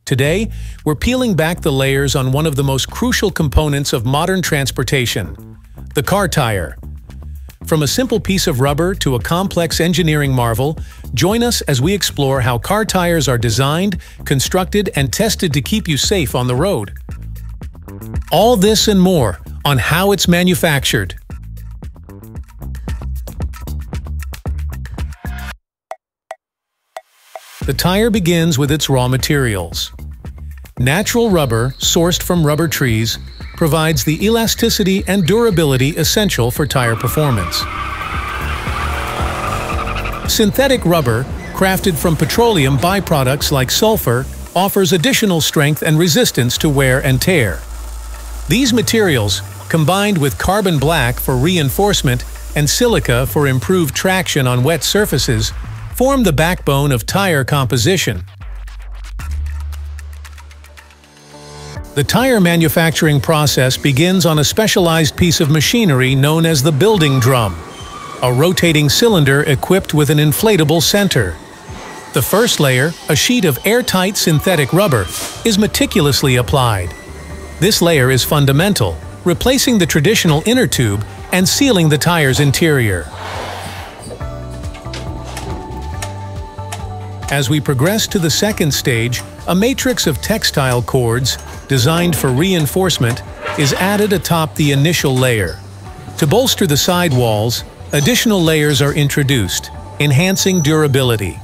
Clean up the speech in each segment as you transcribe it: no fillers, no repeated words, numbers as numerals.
Today, we're peeling back the layers on one of the most crucial components of modern transportation, the car tire. From a simple piece of rubber to a complex engineering marvel, join us as we explore how car tires are designed, constructed, and tested to keep you safe on the road. All this and more on how it's manufactured. The tire begins with its raw materials. Natural rubber, sourced from rubber trees, provides the elasticity and durability essential for tire performance. Synthetic rubber, crafted from petroleum byproducts like sulfur, offers additional strength and resistance to wear and tear. These materials, combined with carbon black for reinforcement and silica for improved traction on wet surfaces, form the backbone of tire composition. The tire manufacturing process begins on a specialized piece of machinery known as the building drum, a rotating cylinder equipped with an inflatable center. The first layer, a sheet of airtight synthetic rubber, is meticulously applied. This layer is fundamental, replacing the traditional inner tube and sealing the tire's interior. As we progress to the second stage, a matrix of textile cords, designed for reinforcement, is added atop the initial layer. To bolster the sidewalls, additional layers are introduced, enhancing durability.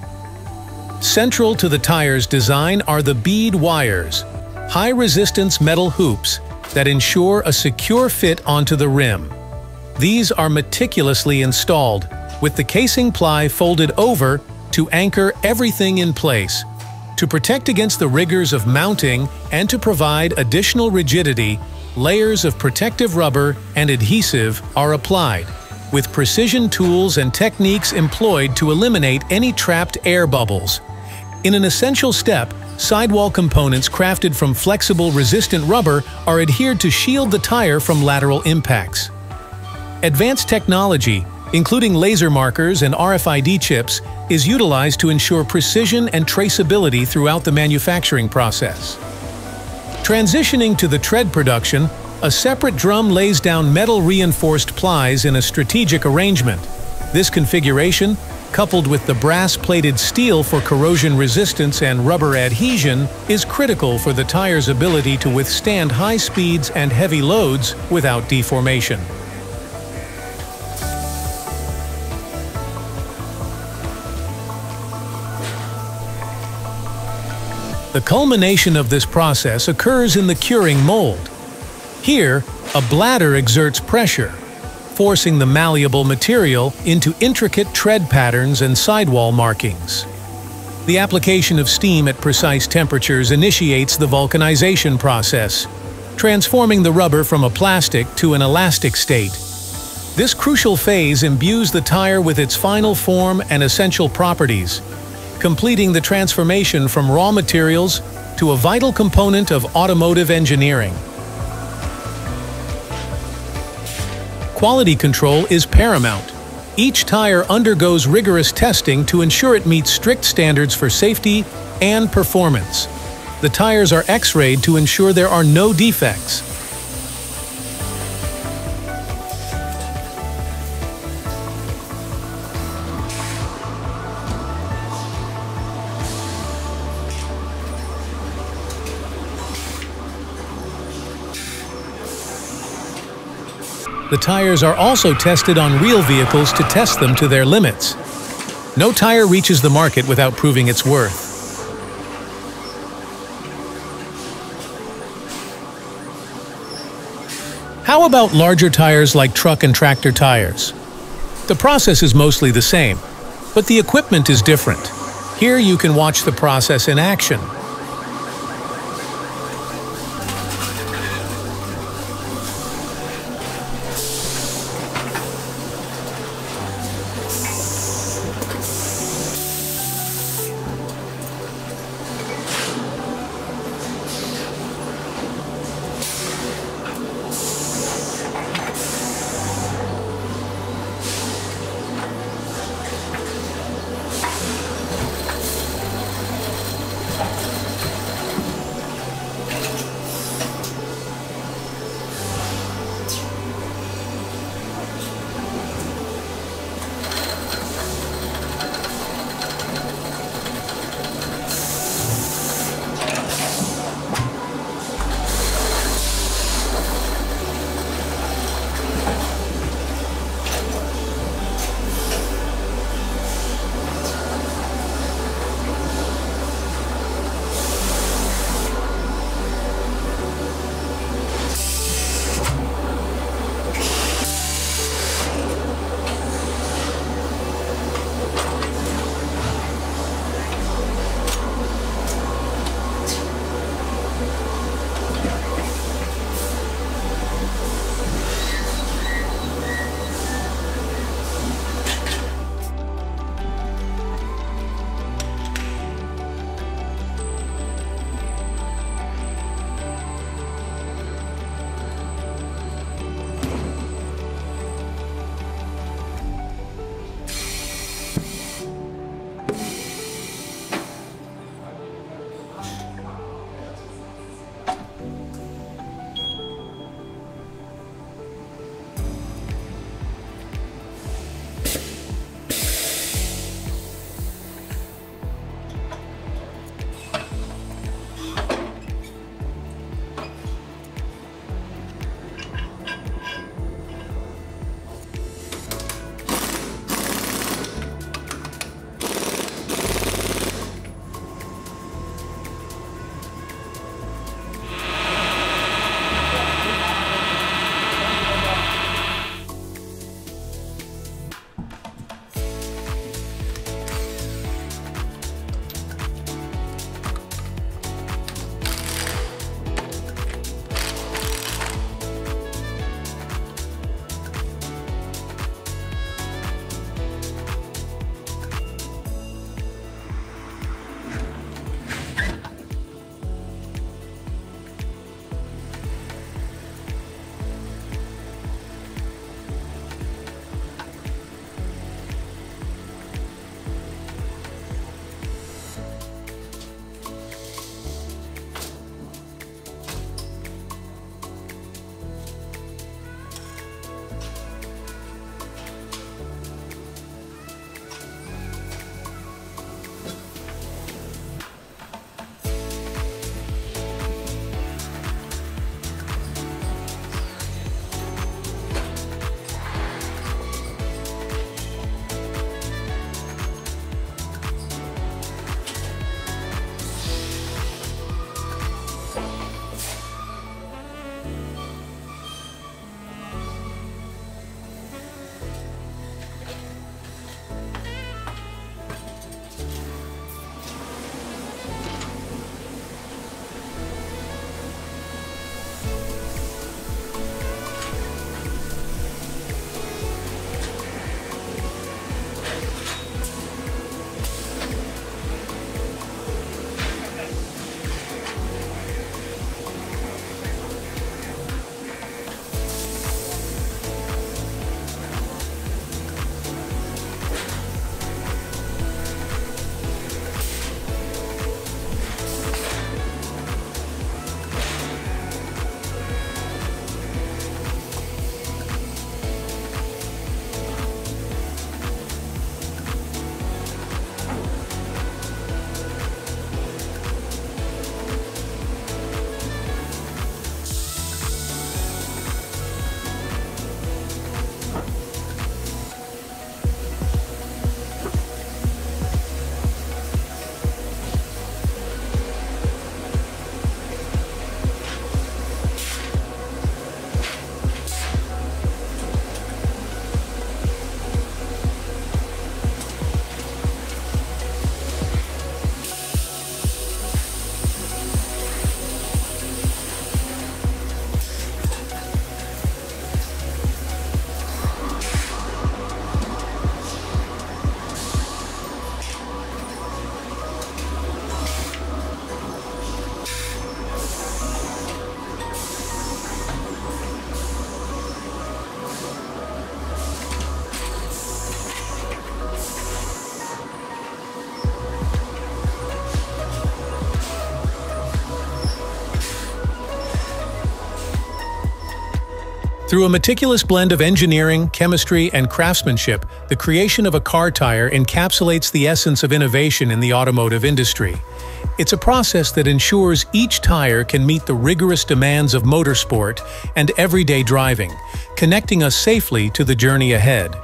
Central to the tire's design are the bead wires, high-resistance metal hoops that ensure a secure fit onto the rim. These are meticulously installed, with the casing ply folded over to anchor everything in place. To protect against the rigors of mounting and to provide additional rigidity, layers of protective rubber and adhesive are applied, with precision tools and techniques employed to eliminate any trapped air bubbles. In an essential step, sidewall components crafted from flexible, resistant rubber are adhered to shield the tire from lateral impacts. Advanced technology, including laser markers and RFID chips, is utilized to ensure precision and traceability throughout the manufacturing process. Transitioning to the tread production, a separate drum lays down metal-reinforced plies in a strategic arrangement. This configuration, coupled with the brass-plated steel for corrosion resistance and rubber adhesion, is critical for the tire's ability to withstand high speeds and heavy loads without deformation. The culmination of this process occurs in the curing mold. Here, a bladder exerts pressure, forcing the malleable material into intricate tread patterns and sidewall markings. The application of steam at precise temperatures initiates the vulcanization process, transforming the rubber from a plastic to an elastic state. This crucial phase imbues the tire with its final form and essential properties, completing the transformation from raw materials to a vital component of automotive engineering. Quality control is paramount. Each tire undergoes rigorous testing to ensure it meets strict standards for safety and performance. The tires are X-rayed to ensure there are no defects. The tires are also tested on real vehicles to test them to their limits. No tire reaches the market without proving its worth. How about larger tires like truck and tractor tires? The process is mostly the same, but the equipment is different. Here you can watch the process in action. Through a meticulous blend of engineering, chemistry, and craftsmanship, the creation of a car tire encapsulates the essence of innovation in the automotive industry. It's a process that ensures each tire can meet the rigorous demands of motorsport and everyday driving, connecting us safely to the journey ahead.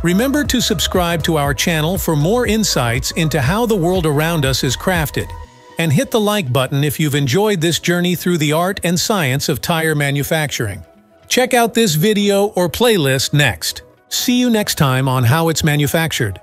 Remember to subscribe to our channel for more insights into how the world around us is crafted. And hit the like button if you've enjoyed this journey through the art and science of tire manufacturing. Check out this video or playlist next. See you next time on how it's manufactured.